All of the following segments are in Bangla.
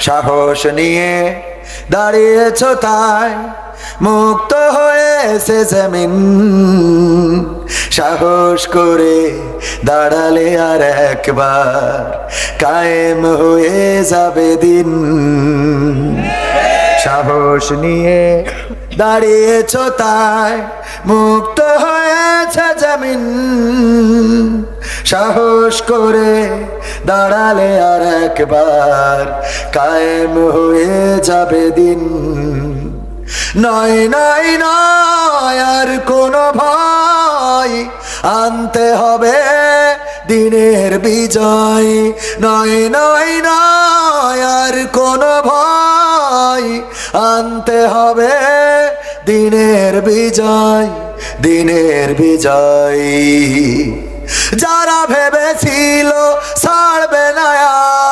সাহস নিয়ে দাঁড়িয়েছ তাই মুক্ত হয়েছে জমিন। সাহস করে দাঁড়ালে আর একবার কায়েম হয়ে যাবে দিন। সাহস নিয়ে দাঁড়িয়েছ তাই মুক্ত হয়েছে জমিন। সাহস করে দাঁড়ালে আর একবার কায়েম হয়ে যাবে দিন। নয় নয় নয় আর কোনো ভয়, আনতে হবে দিনের বিজয়। নয় নয় নয় আর কোনো ভয়, আনতে হবে দিনের বিজয়, দিনের বিজয়। যারা ভেবেছিল ছাড়বে না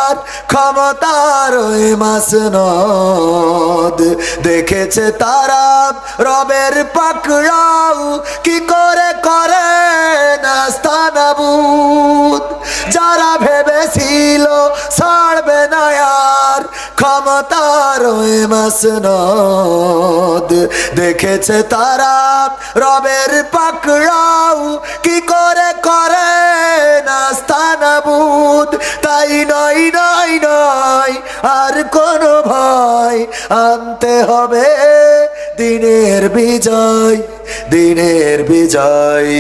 আর ক্ষমতার ওই মাসনদ, দেখেছে তারা রবের পাকড়াও কি করে করে নাস্তানাবুদ। যারা ভেবেছিল ছাড়বে না আর ক্ষমতার ওই মাসনদ, দেখেছে তারা রবের পাকড়াও কি করে করে নাস্তানাবুদ। তাই নয় নয় নয় আর কোনো ভয়, আনতে হবে দিনের বিজয়, দিনের বিজয়।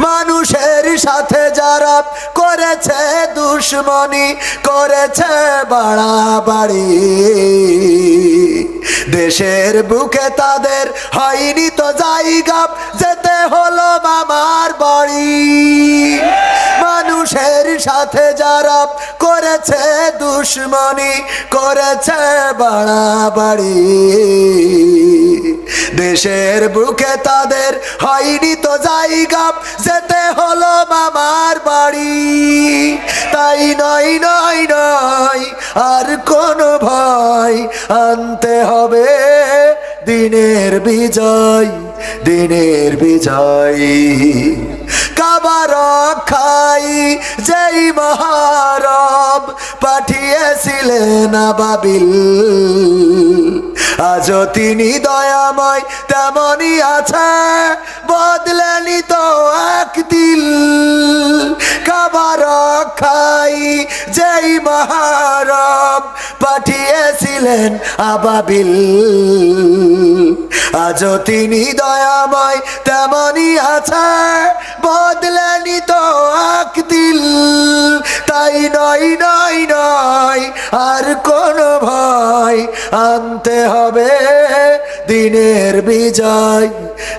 মানুষের সাথে যারা করেছে দুশ্মনী, করেছে বাড়াবাড়ি, দেশের বুকে তাদের হয়নি তো জায়গা, যেতে হলো মামার বাড়ি। মানুষের সাথে যারা করেছে দুশ্মনী, করেছে বাড়াবাড়ি, দেশের বুকে তাদের হয়নি তো জায়গা, যেতে হলো মামার বাড়ি। তাই নয় নয় নয় আর কোনো ভয়, আনতে হবে দিনের বিজয়, দিনের বিজয়। কাবা রক্ষাই যেই মহারব পাঠিয়েছিলেন আবাবিল, আজও তিনি দয়াময় তেমনই আছে, বদলেনি তো এক দিল। কাবা রক্ষাই যেই মহারব পাঠিয়েছিলেন আবাবিল, আজও তিনি দয়াময় তেমনই আছে, বদলেনি তো এক দিল। তাই নয় নয় নয় আর কোনো ভয়, আনতে হবে দিনের বিজয়,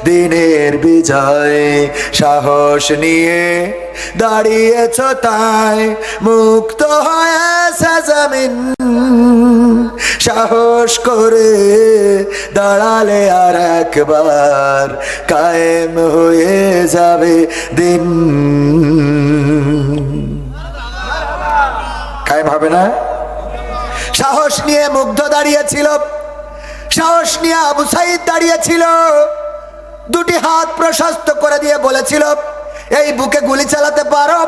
দিনের বিজয়। সাহস নিয়ে দাঁড়িয়েছ তাই মুক্ত হয়েছে জমিন। সাহস করে দাঁড়ালে আর একবার কায়েম হয়ে যাবে দিন। কায়েম হবে না? সাহস নিয়ে মুগ্ধ দাঁড়িয়েছিল, সাহস নিয়ে আবু সাইদ দাঁড়িয়েছিল, দুটি হাত প্রশস্ত করে দিয়ে বলেছিল, এই বুকে গুলি চালাতে পারো,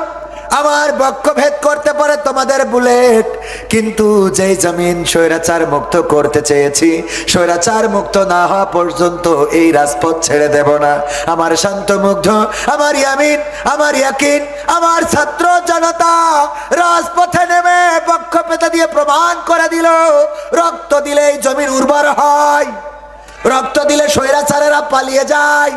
আমার বক্ষ ভেদ করতে পারে তোমাদের বুলেট, কিন্তু যেই জমিন স্বৈরাচার মুক্ত করতে চেয়েছি, স্বৈরাচার মুক্ত না হওয়া পর্যন্ত এই রাজপথ ছেড়ে দেব না। আমার শান্ত মুগ্ধ, আমার ইয়ামিন, আমার ইয়াকিন, আমার ছাত্র জনতা রাজপথে নেমে বক্ষ পেতে দিয়ে প্রমাণ করে দিল, রক্ত দিলেই জমিন উর্বর হয়, রক্ত দিলে স্বৈরাচারেরা পালিয়ে যায়,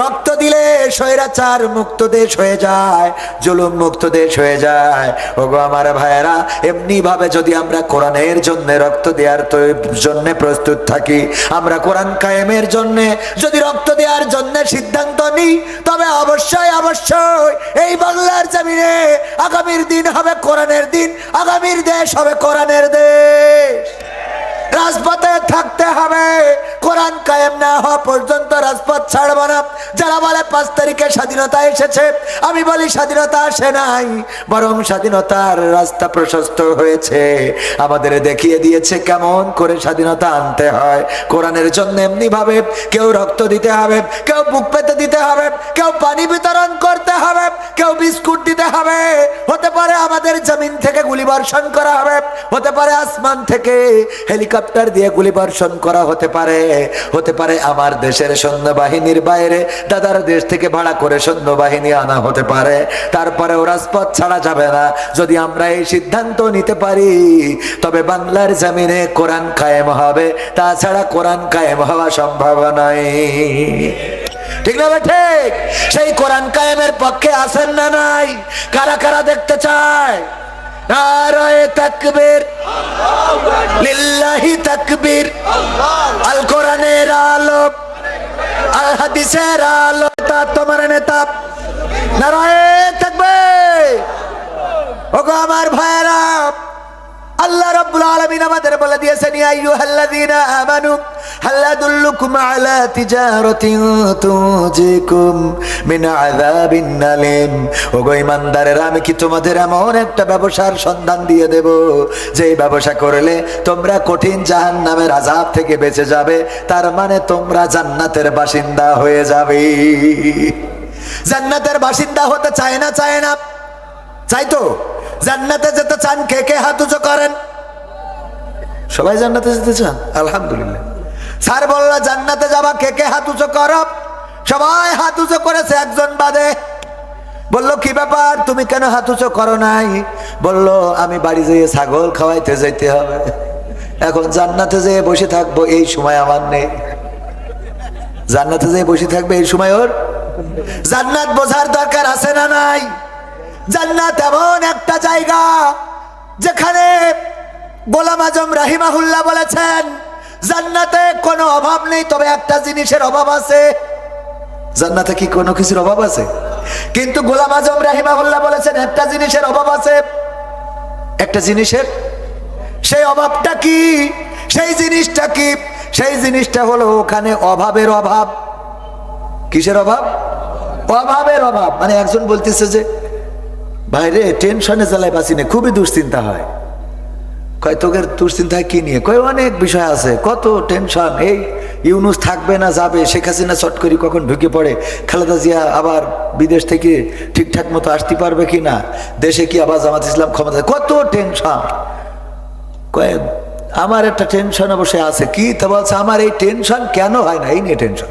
রক্ত দিলে স্বৈরাচার মুক্ত দেশ হয়ে যায়, জুলুম মুক্ত দেশ হয়ে যায়। ওগো আমার ভাইয়েরা, এমনি ভাবে যদি আমরা কোরআনের জন্য রক্ত দেওয়ার জন্য প্রস্তুত থাকি, আমরা কোরআন কায়েমের জন্য যদি রক্ত দেওয়ার জন্য সিদ্ধান্ত নিই, তবে অবশ্যই অবশ্যই এই বাংলার জমিনে আগামীর দিন হবে কোরআনের দিন, আগামীর দেশ হবে কোরআনের দেশ। রাজপথে থাকতে হবে, কোরআন কায়েম না হওয়া পর্যন্ত রাজপথ ছাড়ব না। যারা বলে 5 তারিখে স্বাধীনতা এসেছে, আমি বলি স্বাধীনতা আসে নাই, বরং স্বাধীনতার রাস্তা প্রশস্ত হয়েছে। আমাদের দেখিয়ে দিয়েছে কেমন করে স্বাধীনতা আনতে হয়। কোরআনের জন্য এমনি ভাবে কেউ রক্ত দিতে হবে, কেউ বুক পেতে দিতে হবে, কেউ পানি বিতরণ করতে হবে, কেউ বিস্কুট দিতে হবে। হতে পারে আমাদের জমিন থেকে গুলি বর্ষণ করা হবে, হতে পারে আসমান থেকে হেলিকপ্টার দিয়ে গুলি বর্ষণ করা হতে পারে, হতে পারে আমার দেশের সৈন্যবাহিনীর বাইরে দাদার দেশ থেকে ভাড়া করে সৈন্যবাহিনী আনা হতে পারে। তারপরে রাজপথ ছাড়া যাবে না। যদি আমরা এই সিদ্ধান্ত নিতে পারি তবে বাংলার জমিনে কোরআন কায়েম হবে, তাছাড়া কোরআন কায়েম হওয়া সম্ভব নয়। ঠিক না ঠিক? সেই কোরআন কায়েমের পক্ষে আছেন না নাই? কারা কারা দেখতে চায়? নারায়ে তাকবীর, লিল্লাহি তাকবীর। আল কোরআনের আলো, আল হাদিসের আলো, তা তোমার নেতা। নারায়ে তাকবীর। ওগো আমার ভাইরা, আল্লাহ রাব্বুল আলামিন আমাদের বলে দিয়েছেন, ইয়া আইয়ুহাল্লাযীনা আমানু হাল আদুল্লুকুম আলা তিজারাতিন তুনজিকুম মিন আযাবিন আলীম। ওগো ঈমানদারেরা, আমি কি তোমাদের এমন একটা ব্যবসার সন্ধান দিয়ে দেব যে ব্যবসা করলে তোমরা কঠিন জাহান্নামের আযাব থেকে বেঁচে যাবে, তার মানে তোমরা জান্নাতের বাসিন্দা হয়ে যাবে। জান্নাতের বাসিন্দা হতে চায় না? চায় না? চাই তো। জান্নাতে যেতে চান কে কে? হাত উঁচু করেন। সবাই জান্নাতে যেতে চান? আলহামদুলিল্লাহ। স্যার বলল জান্নাতে যাবা, কে কে হাত উঁচু করো? সবাই হাত উঁচু করেছে, একজন বাদে। বলল কি ব্যাপার, তুমি কেন হাত উঁচু করো নাই? বলল আমি বাড়ি যেয়ে ছাগল খাওয়াইতে যাইতে হবে, এখন জান্নাতে যেয়ে বসে থাকবো এই সময় আমার নেই। জান্নাতে যেয়ে বসে থাকবে এই সময় ওর? জান্নাত বোঝার দরকার আছে না নাই? জান্নাত এমন একটা জায়গা যেখানে গোলাম আজম রাহিমাহুল্লাহ বলেছেন জান্নাতে কোনো অভাব নেই, তবে একটা জিনিসের অভাব আছে। জান্নাতে কি কোনো কিছুর অভাব আছে? কিন্তু গোলাম আজম রাহিমাহুল্লাহ বলেছেন একটা জিনিসের অভাব আছে। একটা জিনিসের, সেই অভাবটা কি? সেই জিনিসটা কি? সেই জিনিসটা হলো ওখানে অভাবের অভাব। কিসের অভাব? অভাবের অভাব। মানে একজন বলতেছে যে ভাইরে টেনশনে জ্বালায় বাঁচি না, খুবই দুশ্চিন্তা হয়। কয় তোকের দুশ্চিন্তা কি নিয়ে? কয় অনেক বিষয় আছে, কত টেনশন। এই ইউনুস থাকবে না যাবে, শেখ হাসিনা চট করে কখন ঢুকে পড়ে, খালেদা জিয়া আবার বিদেশ থেকে ঠিকঠাক মতো আসতে পারবে কি না, দেশে কি আবার জামাত ইসলাম ক্ষমতা, কত টেনশন। কয় আমার একটা টেনশন অবশ্যই আছে। কি? তা বলছে আমার এই টেনশন কেন হয় না, এই নিয়ে টেনশন।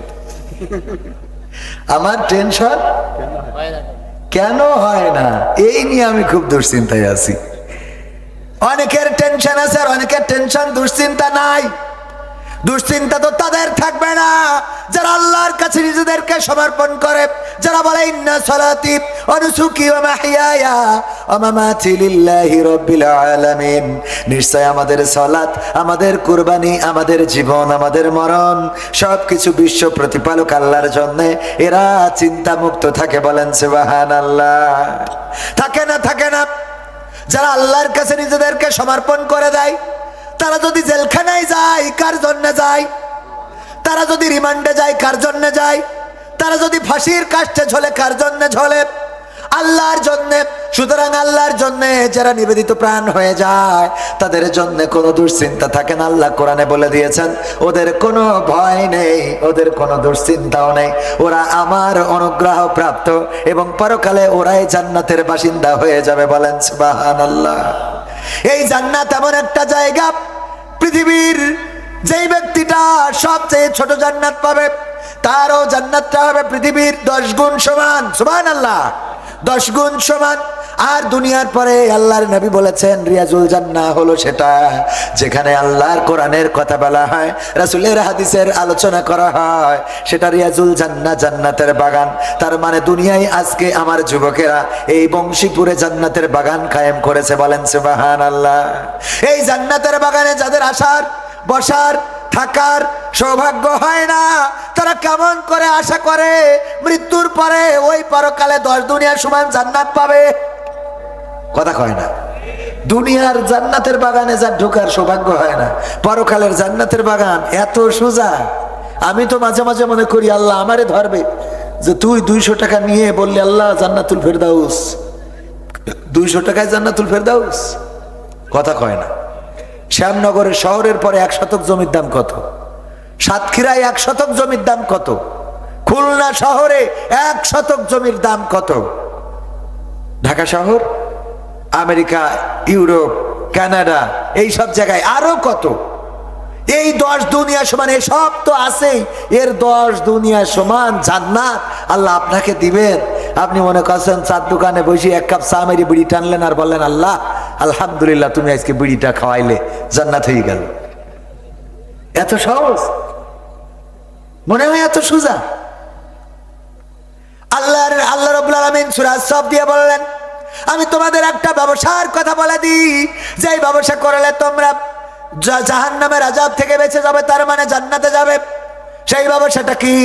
আমার টেনশন কেন হয় না, এই নিয়ে আমি খুব দুশ্চিন্তায় আছি। অনেকের টেনশন আছে আর অনেকের টেনশন দুশ্চিন্তা নাই। দুশ্চিন্তা তো তাদের থাকবে না যারা আল্লাহর কাছে নিজেদেরকে সমর্পণ করে, যারা বলে ইন্না সালাতি ওয়া নুসুকি ওয়া মাহইয়ায়া ওয়া মামাতি লিল্লাহি রাব্বিল আলামিন। নিশ্চয় আমাদের সালাত, আমাদের কুরবানি, আমাদের জীবন, আমাদের মরণ সবকিছু বিশ্ব প্রতিপালক আল্লাহর জন্য। এরা চিন্তা মুক্ত থাকে, বলেন সুবহানাল্লাহ। থাকে না? থাকে না? যারা আল্লাহর কাছে নিজেদেরকে সমর্পণ করে দেয়, তারা যদি জেলখানায় যায় কার জন্য যায়? তারা যদি রিমান্ডে যায় কার জন্য যায়? তারা যদি ফাঁসির কাষ্ঠে ঝোলে কার জন্য ঝোলে? আল্লাহর জন্য। সুতরাং আল্লাহর জন্য যারা নিবেদিত প্রাণ হয়ে যায় তাদের জন্য কোনো দুশ্চিন্তা থাকে না। আল্লাহ কোরআনে বলে দিয়েছেন ওদের কোনো ভয় নেই, ওদের কোনো দুশ্চিন্তাও নেই। ওরা আমার অনুগ্রহ প্রাপ্ত এবং পরকালে ওরাই জান্নাতের বাসিন্দা হয়ে যাবে, বলেন সুবহানাল্লাহ। এই জান্নাত এমন একটা জায়গা, পৃথিবীর যেই ব্যক্তিটা সবচেয়ে ছোট জান্নাত পাবে তারও জান্নাতটা হবে পৃথিবীর 10 গুণ সমান। সুবহানাল্লাহ, 10 গুণ সমান। আর দুনিয়ার পরে আল্লাহর নবী বলেছেন রিয়াজুল জান্নাহ হলো সেটা যেখানে আল্লাহর কোরআনের কথা বলা হয়, রাসূলের হাদিসের আলোচনা করা হয়, সেটা রিয়াজুল জান্নাহ, জান্নাতের বাগান। তার মানে দুনিয়ায় আজকে আমার যুবকেরা এই বংশীপুরে জান্নাতের বাগান কায়েম করেছে, বলেন সুবহানাল্লাহ। এই জান্নাতের বাগানে যাদের আসার, বসার, থাকার সৌভাগ্য হয় না, তারা কেমন করে আশা করে মৃত্যুর পরে ওই পরকালে 10 দুনিয়ার সমান জান্নাত পাবে? কথা কয় না। দুনিয়ার জান্নাতের বাগানে যার ঢোকার সৌভাগ্য হয় না, পরকালের জান্নাতের বাগান এত সোজা। আমি তো মাঝে মাঝে মনে করি আল্লাহ আমারে ধরবে, যে তুই 200 টাকা নিয়ে বললি আল্লাহ জান্নাতুল ফেরদাউস, 200 টাকায় জান্নাতুল ফেরদাউস, কথা কয় না। শ্যামনগরের শহরের পরে 1 শতক জমির দাম কত? সাতক্ষীরায় 1 শতক জমির দাম কত? খুলনা শহরে 1 শতক জমির দাম কত? ঢাকা শহর, আমেরিকা, ইউরোপ, কানাডা, এই সব জায়গায় আরো কত? এই 10 দুনিয়া সমান, এই সব তো আছেই, এর 10 দুনিয়া সমান জান্নাত আল্লাহ আপনাকে দিবেন। আপনি মনে করছেন চার দোকানে বসে 1 কাপ চা মেরে বিড়ি টানলেন আর বললেন আল্লাহ আলহামদুলিল্লাহ তুমি আজকে বিড়িটা খাওয়াইলে, জান্নাত হয়ে গেল। এত সহজ মনে হয়? এত সোজা? আল্লাহ রাব্বুল আলামিন সূরা সফ দিয়ে বললেন, আমি তোমাদের একটা ব্যবসার কথা বলে দিই, যে ব্যবসা করলে তোমরা জাহান্নামের আযাব থেকে বেঁচে যাবে, তার মানে জান্নাতে যাবে। সেই ব্যবসাটা কি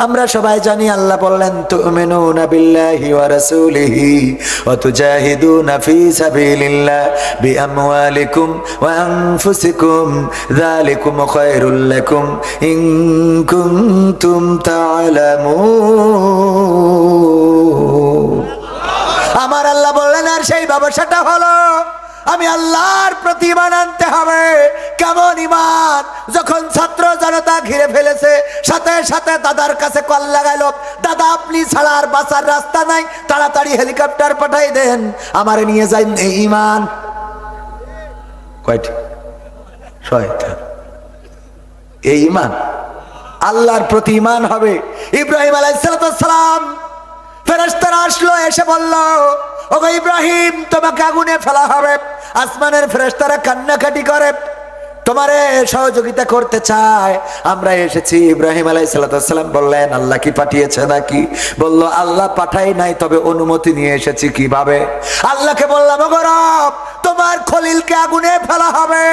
আমরা সবাই জানি। আল্লাহ বললেন, তুমিনুনা বিল্লাহি ওয়া রাসূলিহি ওয়া তুজাহিদুনা ফি সাবিলিল্লাহ বিআমওয়ালিকুম ওয়া আনফুসিকুম যালিকুম খায়রুল লাকুম ইন কুনতুম তা'লামুন। আমার আল্লাহ বললেন, আর সেই ব্যবসাটা হলো আমি আল্লাহর প্রতি ঈমান আনতে হবে। কেমন ঈমান? যখন ছাত্র জনতা ঘিরে ফেলেছে, সাথে সাথে দাদার কাছে কল লাগাইলো, দাদা আপনি ছাড়া আর বাঁচার রাস্তা নাই, তাড়াতাড়ি হেলিকপ্টার পাঠাই দেন, আমারে নিয়ে যাই। এই ঈমান কয়টি? শয়তান। এই ঈমান আল্লাহর প্রতি ঈমান হবে। ইব্রাহিম আলাইহিস সালাম, ফেরেশতারা আসলো, এসে বলল, ওগো ইব্রাহিম তোমাকে আগুনে ফেলা হবে। আসমানের ফেরেশতারা কান্নাকাটি করে, তোমারে সহযোগিতা করতে চায়, আমরা এসেছি। ইব্রাহিম আলাইহিস সালাম বললেন, আল্লাহ কি পাঠিয়েছে নাকি? বলল, আল্লাহ পাঠাই নাই, তবে অনুমতি নিয়ে এসেছি। কিভাবে? আল্লাহকে বললাম, ওগো রব তোমার খলিলকে আগুনে ফেলা হবে,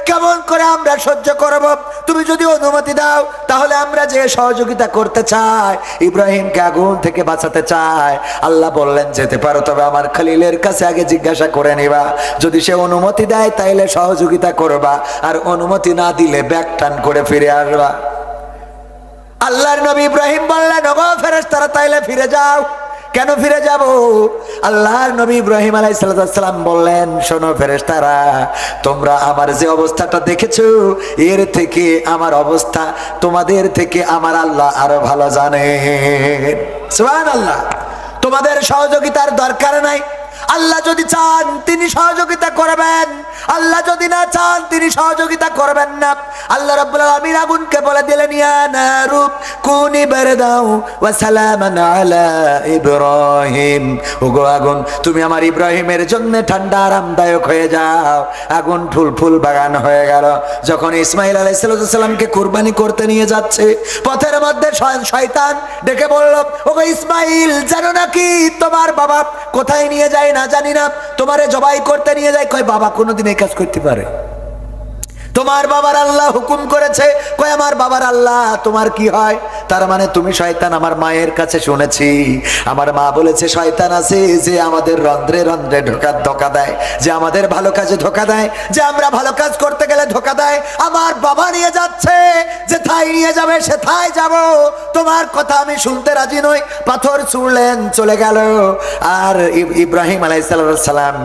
কেমন করে আমরা সহ্য করব? তুমি যদি অনুমতি দাও তাহলে আমরা যে সহযোগিতা করতে চাই, ইব্রাহিমকে আগুন থেকে বাঁচাতে চাই। আল্লাহ বললেন, যেতে পারো, তবে আমার খলিলের কাছে আগে জিজ্ঞাসা করে নিবা, যদি সে অনুমতি দেয় তাইলে সহযোগিতা করবা, আর অনুমতি না দিলে ব্যাক টান করে ফিরে আসবা। আল্লাহর নবী ইব্রাহিম বললেন, ওগো ফেরেশতারা তাইলে ফিরে যাও। কেন ফিরে যাব? আল্লাহর নবী ইব্রাহিম আলাইহিস সালাম বললেন, শোনো ফেরেশতারা, তোমরা আমার যে অবস্থাটা দেখেছো, এর থেকে আমার অবস্থা তোমাদের থেকে আমার আল্লাহ আরো ভালো জানেন। সুবহানাল্লাহ। তোমাদের সহযোগিতার দরকার নাই। আল্লাহ যদি চান তিনি সহযোগিতা করবেন, আল্লাহ যদি না চান তিনি সহযোগিতা করবেন না। আল্লাহ রাব্বুল আলামিন আগুনকে বলে দিলেন, ইয়া নারু কুনি বারদাও ওয়া সালামান আলা ইব্রাহিম। ওগো আগুন, তুমি আমার ইব্রাহিমের জন্য ঠান্ডা আরামদায়ক হয়ে যাও। আগুন ফুল বাগান হয়ে গেল। যখন ইসমাঈল আলাইহিস সালামকে কুরবানি করতে নিয়ে যাচ্ছে, পথের মধ্যে শয়তান ডেকে বলল, ওগো ইসমাঈল, জানো নাকি তোমার বাবা কোথায় নিয়ে যায়? না জানি না, তোমারে জবাই করতে নিয়ে যায়। কয়, বাবা কোনোদিন এই কাজ করতে পারে? তোমার বাবার আল্লাহ হুকুম করেছে। কয়, আমার বাবার আল্লাহ তোমার কি হয়? তার মানে তুমি শয়তান। আমার মায়ের কাছে শুনেছি, আমার মা বলেছে শয়তান আছে যে আমাদের রন্ধ্রে রন্ধ্রে ধোকা দেয়, যে আমাদের ভালো কাজে ধোকা দেয়, যে আমরা ভালো কাজ করতে গেলে ধোকা দেয়। আমার বাবা নিয়ে যাচ্ছে, যেথায় নিয়ে যাবে সেথায় যাব। তোমার কথা আমি শুনতে রাজি নই। পাথর ছুঁড়লেন, চলে গেল। আর ইব্রাহিম আলাইহিস সালাম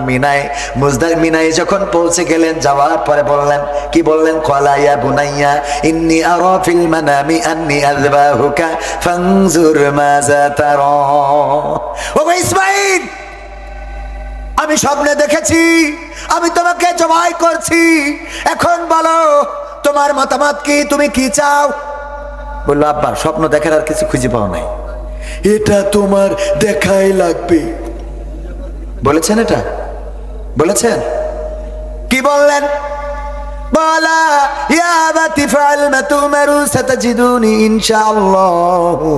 মিনায় যখন পৌঁছে গেলেন, যাওয়ার পরে বললেন, কি বললেন? ক্বালা ইয়া বুনাইয়া ইন্নী আরা ফিল মানামি আন্নী আযবাহুকা ফানজুর মাযা তারা। ওগো ইসমাঈল, আমি স্বপ্নে দেখেছি আমি তোমাকে জবাই করছি, এখন বলো তোমার মতামত কি, তুমি কি চাও? বলল, আব্বা স্বপ্ন দেখার আর কিছু খুঁজে পাও নাই, এটা তোমার দেখাই লাগবে। বলেছেন? এটা বলেছেন? কি বললেন? বলা, ইয়া আবাতি ফাআল মা তুমারু সাতাজিদুনি ইনশাআল্লাহু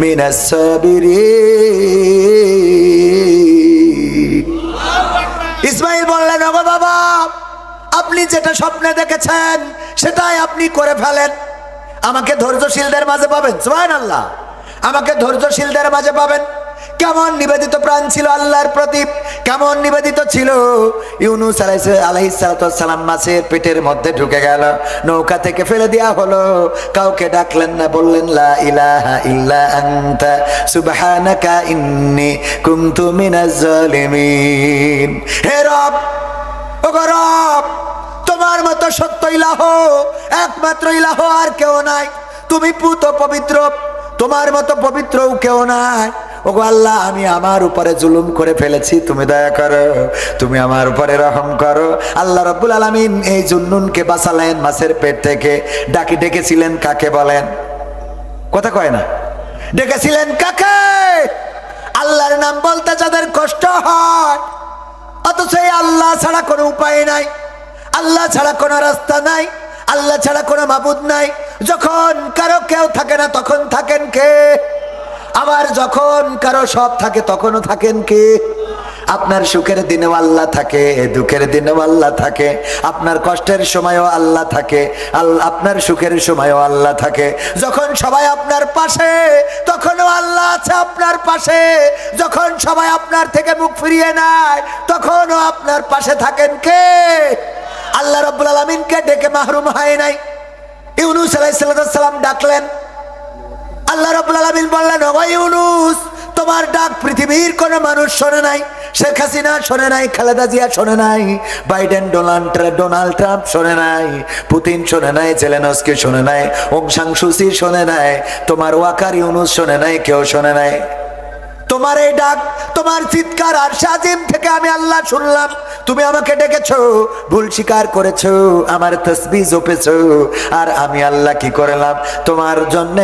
মিনাস সাবিরিন। ইসমাঈল বললেন, ওগো বাবা, আপনি যেটা স্বপ্নে দেখেছেন সেটাই আপনি করে ফেলেন। আমাকে ধৈর্যশীলদের মাঝে পাবেন। সুবহানাল্লাহ। আমাকে ধৈর্যশীলদের মাঝে পাবেন। কেমন নিবেদিত প্রাণ ছিল আল্লাহর প্রতি, কেমন নিবেদিত ছিল। ইউনূস আলাইহিস সালাম মাছের পেটের মধ্যে ঢুকে গেল, নৌকা থেকে ফেলে দেওয়া হলো, কাউকে ডাকলেন না, বললেন লা ইলাহা ইল্লা আনতা সুবহানাকা ইন্নী কুনতু মিনাজ জালিমিন। হে রব, ওগো রব, তোমার মতো সত্য ইলাহ, একমাত্র ইলাহ আর কেউ নাই, তুমি পুত পবিত্র, তোমার মতো পবিত্রও কেউ নাই। ওগো আল্লাহ, আমি আমার উপরে জুলুম করে ফেলেছি, তুমি দয়া করো, তুমি আমার উপরে রহম করো। আল্লাহ রাব্বুল আলামিন এই জুন্নুনকে বাঁচালেন মাছের পেট থেকে। ডেকেছিলেন কাকে বলেন? কথা কয় না, ডেকেছিলেন কাকে? আল্লাহর নাম বলতে যাদের কষ্ট হয়, অথচ এই আল্লাহ ছাড়া কোনো উপায় নাই, আল্লাহ ছাড়া কোনো রাস্তা নাই, আল্লাহ ছাড়া কোনো মাবুদ নাই। যখন কারো কেউ থাকে না তখন থাকেন কে? আবার যখন কারো সব থাকে তখনও থাকেন কে? আপনার সুখের দিনেও আল্লাহ থাকে, দুঃখের দিনেও আল্লাহ থাকে, আপনার কষ্টের সময়ও আল্লাহ থাকে, আপনার সুখের সময়ও আল্লাহ থাকে। যখন সবাই আপনার পাশে তখনও আল্লাহ আছে আপনার পাশে, যখন সবাই আপনার থেকে মুখ ফিরিয়ে নেয় তখনও আপনার পাশে থাকেন কে? আল্লাহ রাব্বুল আলামিনকে ডেকে মাহরুম হয় নাই। ইউনূস আলাইহিস সালাম ডাকলেন, আল্লাহ রাব্বুল আলামিন বললেন, ও ইউনূস, তোমার ডাক পৃথিবীর কোনো মানুষ শোনে নাই, শেখ হাসিনা শোনে নাই, খালেদা জিয়া শোনে নাই, বাইডেন ডোনাল্ড ট্রাম্প শোনে নাই, পুতিন শোনে নাই, জেলেনস্কি শোনে নাই, ওং সান সু চি শোনে নাই, তোমার ওয়াকার ইউনূস শোনে নাই, কেউ শোনে নাই। তোমার এই ডাক, তোমার চিৎকার আরশে আজিম থেকে আমি আল্লাহ শুনলাম। তুমি আমাকে ডেকেছো, ভুল স্বীকার করেছো, আমার তাসবিহ জপেছো, আর আমি আল্লাহ কি করলাম? তোমার জন্য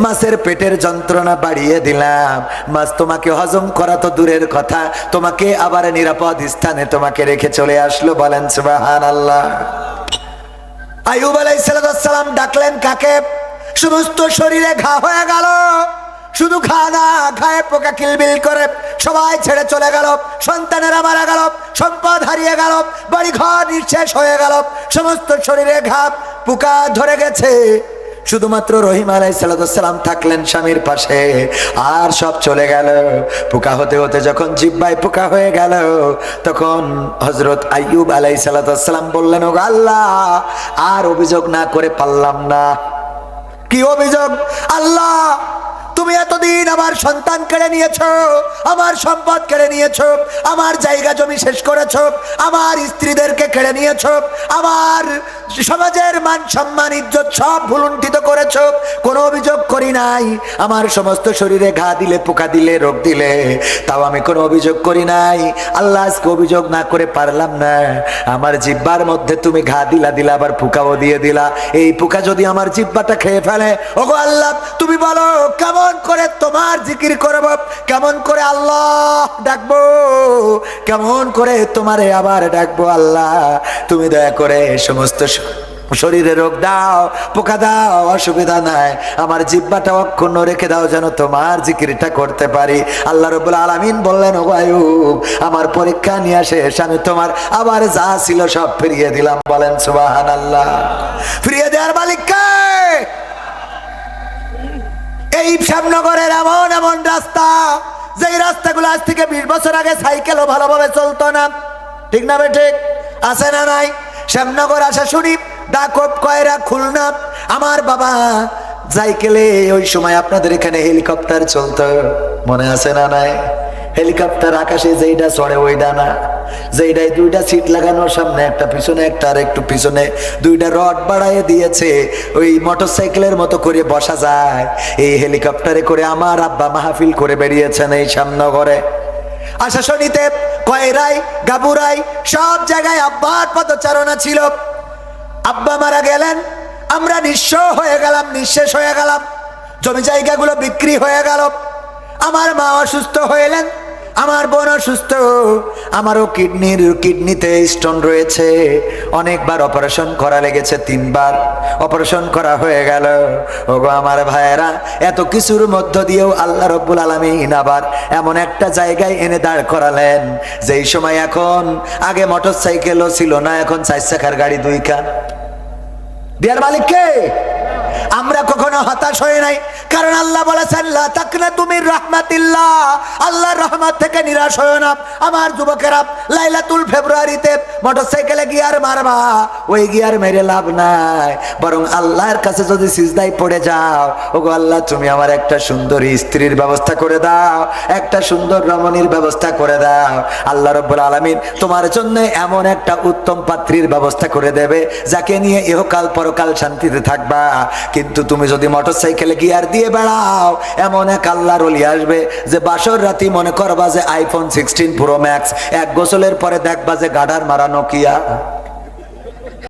মাছের পেটের যন্ত্রণা বাড়িয়ে দিলাম। মাছ তোমাকে হজম করা তো দূরের কথা, তোমাকে আবার নিরাপদ স্থানে তোমাকে রেখে চলে আসলো। বলেন সুবহানাল্লাহ। আইয়ুব আলাইহিস সালাম ডাকলেন কাকে? সমস্ত শরীরে ঘা হয়ে গেল, শুধু ঘা না, ঘায়ে পোকা কিলবিল করে, সবাই ছেড়ে চলে গেল, সন্তানেরা মারা গেল, সম্পদ হারিয়ে গেল, বাড়ি ঘর নিঃশেষ হয়ে গেল, সমস্ত শরীরে ঘা, পোকা ধরে গেছে। শুধুমাত্র রহিম আলাইহিস সালাম থাকলেন স্বামীর পাশে, আর সব চলে গেল। পোকা হতে হতে যখন জিহ্বায় পোকা হয়ে গেল, তখন হযরত আইয়ুব আলাইহিস সালাম বললেন, ও আল্লাহ, আর অভিযোগ না করে পারলাম না। কি অভিযোগ? আল্লাহ, তুমি এতদিন আমার সন্তান কেড়ে নিয়েছো, আমার সম্পদ কেড়ে নিয়েছো, আমার জায়গা জমি শেষ করেছো, আমার স্ত্রীদেরকে কেড়ে নিয়েছো, আমার সমাজের মান সম্মান ইজ্জত সব ভুলুণ্ঠিত করেছো। কোনো অভিযোগ করি নাই, আমার সমস্ত শরীরে ঘা দিলে, পোকা দিলে, রোগ দিলে, তাও আমি কোনো অভিযোগ করি নাই। আল্লাহ, আজকে অভিযোগ না করে পারলাম না। আমার জিহ্বার মধ্যে তুমি ঘা দিলা, আবার পোকাও দিয়ে দিলা। এই পোকা যদি আমার জিহ্বাটা খেয়ে ফেলে, ওগো আল্লাহ, তুমি বলো কেমন করে তোমার জিকির করব, কেমন করে আল্লাহ ডাকবো, কেমন করে তোমারে আবার ডাকবো। আল্লাহ, তুমি দয়া করে সমস্ত শরীরে রোগ দাও, পোকা দাও, অসুবিধা নাই, আমার জিহ্বাটা অক্ষুণ্ণ রেখে দাও, যেন তোমার জিকিরটা করতে পারি। আল্লাহ রাব্বুল আলামিন বললেন, ও আইয়ুব, আমার পরীক্ষা নিয়ে শেষ, আমি তোমার আবার যা ছিল সব ফিরিয়ে দিলাম। বলেন সুবহানাল্লাহ। ফিরিয়ে দেওয়ার মালিক কে? এই শ্যামনগরের এমন এমন রাস্তা, যেই রাস্তাগুলো আজ থেকে 20 বছর আগে সাইকেলও ভালোভাবে চলতো না, ঠিক না বে ঠিক? আছে না নাই? শ্যামনগর আসা শুনি, ডাকপ, কয়রা, খুলনা। আমার বাবা সাইকেলে ওই সময় আপনাদের এখানে হেলিকপ্টার চলতো, মনে আছে না নাই? হেলিকপ্টার আকাশে যেইটা চড়ে ওইটা না, যেইটাই দুইটা সিট লাগানো, সামনে একটা, পিছনে একটা, আর একটু পিছনে দুইটা রড বাড়াইয়ে দিয়েছে, ওই মোটরসাইকেলের মতো করে বসা যায়। এই হেলিকপ্টারে করে আমার আব্বা মাহফিল করে বেরিয়েছেন এই শ্যামনগরে। আশাশনিতে, কয়রাই, গাবুরাই, সব জায়গায় আব্বার পদচারণা ছিল। আব্বা মারা গেলেন, আমরা নিঃস্ব হয়ে গেলাম, নিঃশেষ হয়ে গেলাম, জমি জায়গাগুলো বিক্রি হয়ে গেল। আমার মা অসুস্থ হইলেন, আমার বোন অসুস্থ, আমারও কিডনিতে স্টোন রয়েছে, অনেকবার অপারেশন করা লেগেছে, 3 বার অপারেশন করা হয়ে গেল। ওগো আমার ভাইয়েরা, এত কিছুর মধ্য দিয়েও আল্লাহ রাব্বুল আলামিন আবার এমন একটা জায়গায় এনে দাঁড় করালেন, যেই সময় এখন, আগে মোটরসাইকেলও ছিল না, এখন 4 চাকার গাড়ি 2 খান। দেয়ার মালিক কে? আমরা কখনো হতাশ হই নাই, কারণ আল্লাহ বলেছেন লা তাকনাতু মির রাহমাতিল্লাহ, আল্লাহর রহমত থেকে নিরাশ হয়ো না। আমার যুবকেরা, লাইলাতুল ফেব্রুয়ারিতে মোটরসাইকেলে গিয়ার মারবা, ওই গিয়ার মেরে লাভ নাই, বরং আল্লাহর কাছে যদি সিজদায় পড়ে যাও, ওগো আল্লাহ তুমি আমার একটা সুন্দর স্ত্রীর ব্যবস্থা করে দাও, একটা সুন্দর রমণীর ব্যবস্থা করে দাও। আল্লাহ রাব্বুল আলামিন তোমার জন্য এমন একটা উত্তম পাত্রীর ব্যবস্থা করে দেবে, যাকে নিয়ে ইহকাল পরকাল শান্তিতে থাকবা। কিন্তু তুমি যদি মোটরসাইকেলে গিয়ার দিয়ে বেড়াও, এমন এক আল্লাহর ওলি আসবে যে বাসর রাতি মনে করবা যে আইফোন 16 প্রো ম্যাক্স, এক গোসলের পরে দেখবা যে গাডার মারা নোকিয়া।